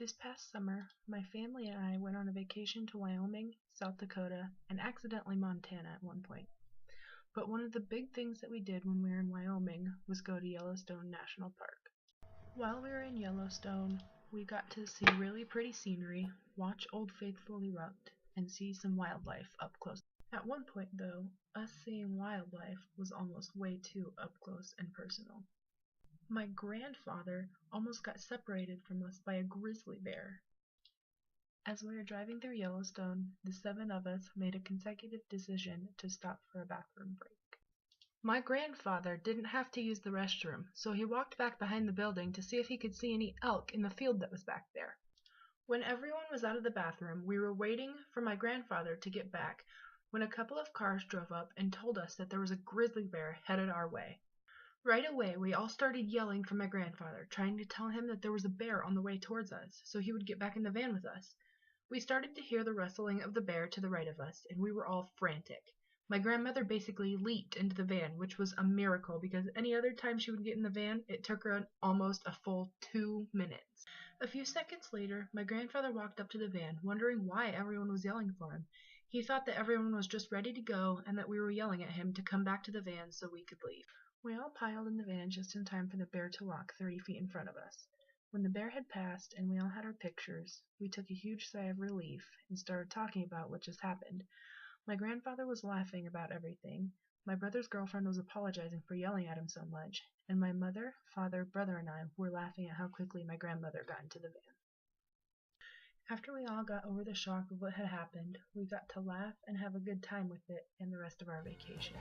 This past summer, my family and I went on a vacation to Wyoming, South Dakota, and accidentally Montana at one point. But one of the big things that we did when we were in Wyoming was go to Yellowstone National Park. While we were in Yellowstone, we got to see really pretty scenery, watch Old Faithful erupt, and see some wildlife up close. At one point, though, us seeing wildlife was almost way too up close and personal. My grandfather almost got separated from us by a grizzly bear. As we were driving through Yellowstone, the 7 of us made a consecutive decision to stop for a bathroom break. My grandfather didn't have to use the restroom, so he walked back behind the building to see if he could see any elk in the field that was back there. When everyone was out of the bathroom, we were waiting for my grandfather to get back when a couple of cars drove up and told us that there was a grizzly bear headed our way. Right away, we all started yelling for my grandfather, trying to tell him that there was a bear on the way towards us, so he would get back in the van with us. We started to hear the rustling of the bear to the right of us, and we were all frantic. My grandmother basically leaped into the van, which was a miracle because any other time she would get in the van, it took her almost a full 2 minutes. A few seconds later, my grandfather walked up to the van, wondering why everyone was yelling for him. He thought that everyone was just ready to go and that we were yelling at him to come back to the van so we could leave. We all piled in the van just in time for the bear to walk 30 feet in front of us. When the bear had passed and we all had our pictures, we took a huge sigh of relief and started talking about what just happened. My grandfather was laughing about everything. My brother's girlfriend was apologizing for yelling at him so much, and my mother, father, brother, and I were laughing at how quickly my grandmother got into the van. After we all got over the shock of what had happened, we got to laugh and have a good time with it and the rest of our vacation.